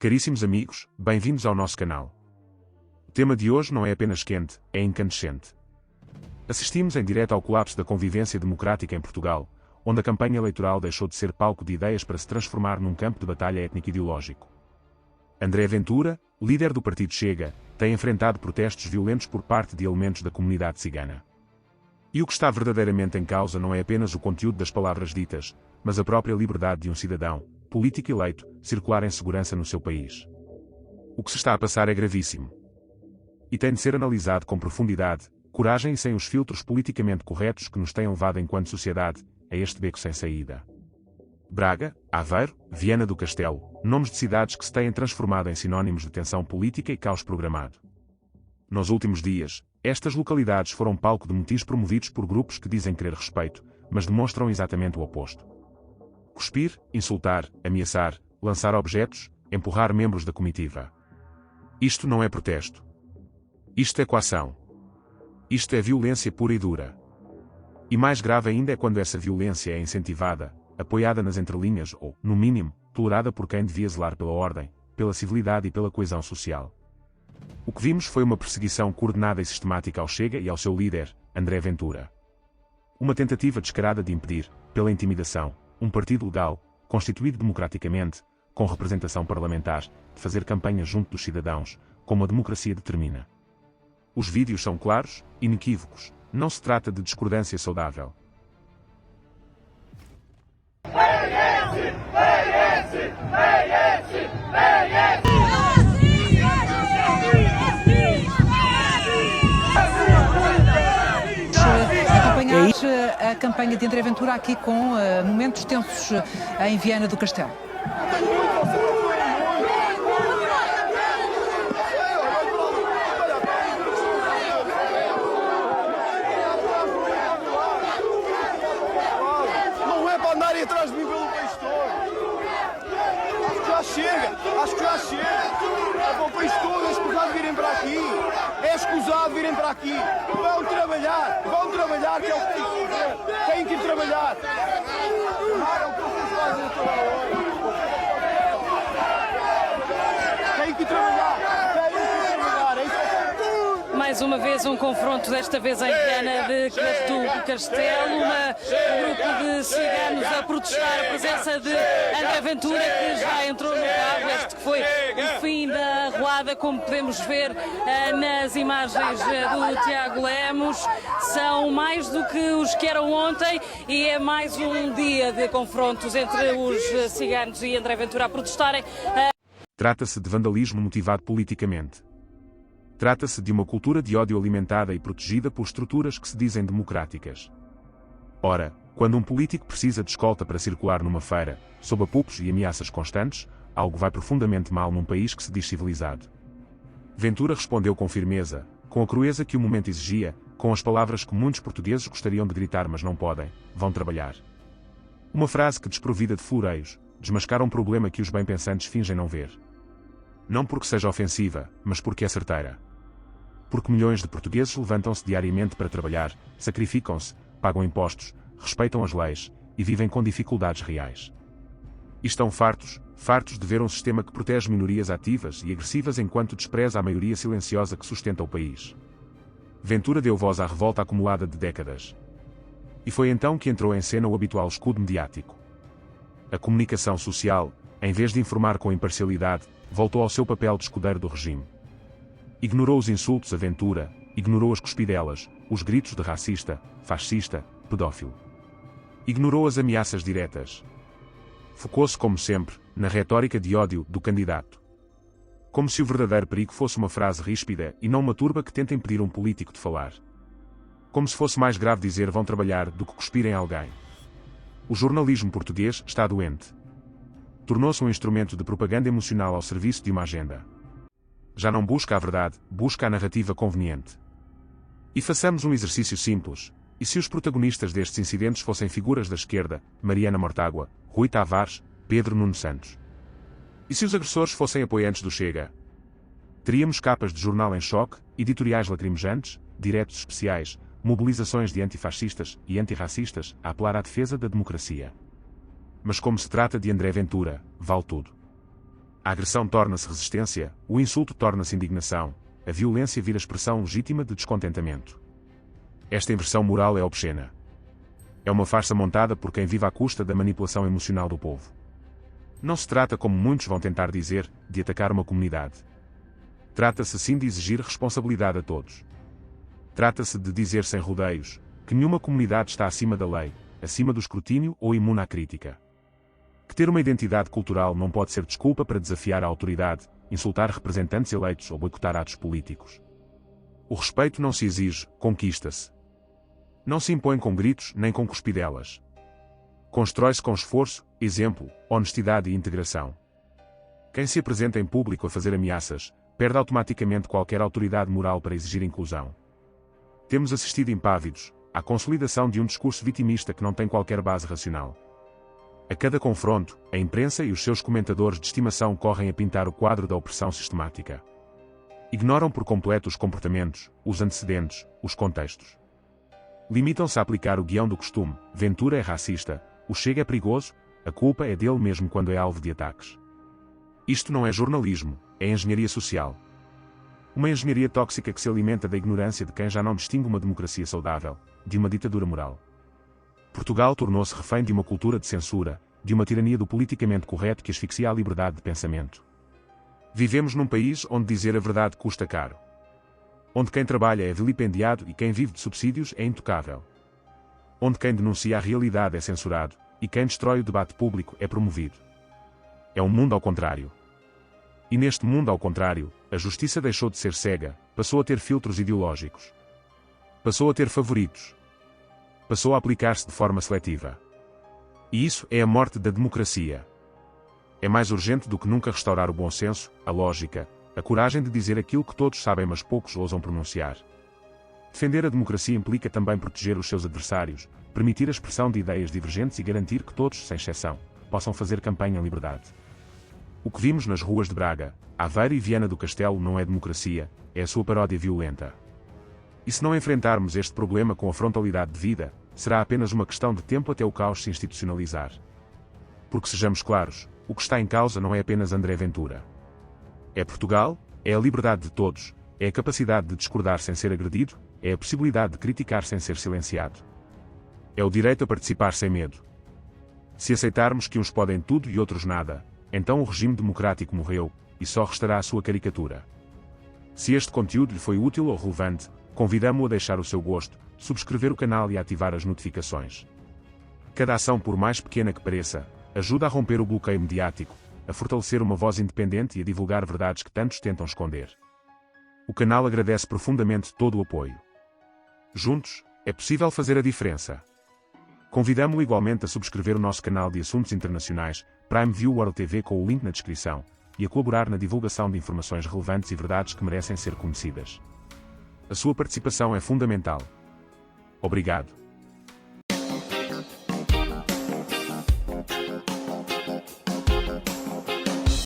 Caríssimos amigos, bem-vindos ao nosso canal. O tema de hoje não é apenas quente, é incandescente. Assistimos em direto ao colapso da convivência democrática em Portugal, onde a campanha eleitoral deixou de ser palco de ideias para se transformar num campo de batalha étnico-ideológico. André Ventura, líder do partido Chega, tem enfrentado protestos violentos por parte de elementos da comunidade cigana. E o que está verdadeiramente em causa não é apenas o conteúdo das palavras ditas, mas a própria liberdade de um cidadão, político eleito, circular em segurança no seu país. O que se está a passar é gravíssimo. E tem de ser analisado com profundidade, coragem e sem os filtros politicamente corretos que nos têm levado enquanto sociedade a este beco sem saída. Braga, Aveiro, Viana do Castelo, nomes de cidades que se têm transformado em sinónimos de tensão política e caos programado. Nos últimos dias, estas localidades foram palco de motins promovidos por grupos que dizem querer respeito, mas demonstram exatamente o oposto. Cuspir, insultar, ameaçar, lançar objetos, empurrar membros da comitiva. Isto não é protesto. Isto é coação. Isto é violência pura e dura. E mais grave ainda é quando essa violência é incentivada, apoiada nas entrelinhas ou, no mínimo, tolerada por quem devia zelar pela ordem, pela civilidade e pela coesão social. O que vimos foi uma perseguição coordenada e sistemática ao Chega e ao seu líder, André Ventura. Uma tentativa descarada de impedir, pela intimidação, um partido legal, constituído democraticamente, com representação parlamentar, de fazer campanha junto dos cidadãos, como a democracia determina. Os vídeos são claros, inequívocos, não se trata de discordância saudável. Acompanhar a campanha de André Ventura aqui com momentos tensos em Viana do Castelo. Não é para andarem atrás de mim pelo país todo. Acho que já chega. É para o país todo, é escusado virem para aqui. É escusado virem para aqui. Vão trabalhar, que é o que têm que fazer. Têm que ir trabalhar. É o que vocês fazem a toda hora. Têm que ir trabalhar. Mais uma vez um confronto, desta vez em Viana do Castelo, um grupo de ciganos a protestar a presença de André Ventura, que já entrou no carro. Este que foi o fim da arruada, como podemos ver nas imagens do Tiago Lemos. São mais do que os que eram ontem e é mais um dia de confrontos entre os ciganos e André Ventura a protestarem. Trata-se de vandalismo motivado politicamente. Trata-se de uma cultura de ódio alimentada e protegida por estruturas que se dizem democráticas. Ora, quando um político precisa de escolta para circular numa feira, sob apupos e ameaças constantes, algo vai profundamente mal num país que se diz civilizado. Ventura respondeu com firmeza, com a crueza que o momento exigia, com as palavras que muitos portugueses gostariam de gritar mas não podem: vão trabalhar. Uma frase que, desprovida de floreios, desmascara um problema que os bem-pensantes fingem não ver. Não porque seja ofensiva, mas porque é certeira. Porque milhões de portugueses levantam-se diariamente para trabalhar, sacrificam-se, pagam impostos, respeitam as leis e vivem com dificuldades reais. E estão fartos de ver um sistema que protege minorias ativas e agressivas enquanto despreza a maioria silenciosa que sustenta o país. Ventura deu voz à revolta acumulada de décadas. E foi então que entrou em cena o habitual escudo mediático. A comunicação social, em vez de informar com imparcialidade, voltou ao seu papel de escudeiro do regime. Ignorou os insultos a Ventura, ignorou as cuspidelas, os gritos de racista, fascista, pedófilo. Ignorou as ameaças diretas. Focou-se, como sempre, na retórica de ódio do candidato. Como se o verdadeiro perigo fosse uma frase ríspida e não uma turba que tenta impedir um político de falar. Como se fosse mais grave dizer vão trabalhar do que cuspir em alguém. O jornalismo português está doente. Tornou-se um instrumento de propaganda emocional ao serviço de uma agenda. Já não busca a verdade, busca a narrativa conveniente. E façamos um exercício simples. E se os protagonistas destes incidentes fossem figuras da esquerda, Mariana Mortágua, Rui Tavares, Pedro Nuno Santos? E se os agressores fossem apoiantes do Chega? Teríamos capas de jornal em choque, editoriais lacrimejantes, diretos especiais, mobilizações de antifascistas e antirracistas a apelar à defesa da democracia. Mas como se trata de André Ventura, vale tudo. A agressão torna-se resistência, o insulto torna-se indignação, a violência vira expressão legítima de descontentamento. Esta inversão moral é obscena. É uma farsa montada por quem vive à custa da manipulação emocional do povo. Não se trata, como muitos vão tentar dizer, de atacar uma comunidade. Trata-se sim de exigir responsabilidade a todos. Trata-se de dizer sem rodeios que nenhuma comunidade está acima da lei, acima do escrutínio ou imune à crítica. Que ter uma identidade cultural não pode ser desculpa para desafiar a autoridade, insultar representantes eleitos ou boicotar atos políticos. O respeito não se exige, conquista-se. Não se impõe com gritos nem com cuspidelas. Constrói-se com esforço, exemplo, honestidade e integração. Quem se apresenta em público a fazer ameaças, perde automaticamente qualquer autoridade moral para exigir inclusão. Temos assistido impávidos à consolidação de um discurso vitimista que não tem qualquer base racional. A cada confronto, a imprensa e os seus comentadores de estimação correm a pintar o quadro da opressão sistemática. Ignoram por completo os comportamentos, os antecedentes, os contextos. Limitam-se a aplicar o guião do costume: Ventura é racista, o Chega é perigoso, a culpa é dele mesmo quando é alvo de ataques. Isto não é jornalismo, é engenharia social. Uma engenharia tóxica que se alimenta da ignorância de quem já não distingue uma democracia saudável de uma ditadura moral. Portugal tornou-se refém de uma cultura de censura, de uma tirania do politicamente correto que asfixia a liberdade de pensamento. Vivemos num país onde dizer a verdade custa caro. Onde quem trabalha é vilipendiado e quem vive de subsídios é intocável. Onde quem denuncia a realidade é censurado, e quem destrói o debate público é promovido. É um mundo ao contrário. E neste mundo ao contrário, a justiça deixou de ser cega, passou a ter filtros ideológicos. Passou a ter favoritos. Passou a aplicar-se de forma seletiva. E isso é a morte da democracia. É mais urgente do que nunca restaurar o bom senso, a lógica, a coragem de dizer aquilo que todos sabem mas poucos ousam pronunciar. Defender a democracia implica também proteger os seus adversários, permitir a expressão de ideias divergentes e garantir que todos, sem exceção, possam fazer campanha em liberdade. O que vimos nas ruas de Braga, Aveiro e Viana do Castelo não é democracia, é a sua paródia violenta. E se não enfrentarmos este problema com a frontalidade devida, será apenas uma questão de tempo até o caos se institucionalizar. Porque sejamos claros, o que está em causa não é apenas André Ventura. É Portugal, é a liberdade de todos, é a capacidade de discordar sem ser agredido, é a possibilidade de criticar sem ser silenciado. É o direito a participar sem medo. Se aceitarmos que uns podem tudo e outros nada, então o regime democrático morreu, e só restará a sua caricatura. Se este conteúdo lhe foi útil ou relevante, convidamo-o a deixar o seu gosto, subscrever o canal e a ativar as notificações. Cada ação, por mais pequena que pareça, ajuda a romper o bloqueio mediático, a fortalecer uma voz independente e a divulgar verdades que tantos tentam esconder. O canal agradece profundamente todo o apoio. Juntos, é possível fazer a diferença. Convidamo-o igualmente a subscrever o nosso canal de assuntos internacionais, Prime View World TV, com o link na descrição, e a colaborar na divulgação de informações relevantes e verdades que merecem ser conhecidas. A sua participação é fundamental. Obrigado.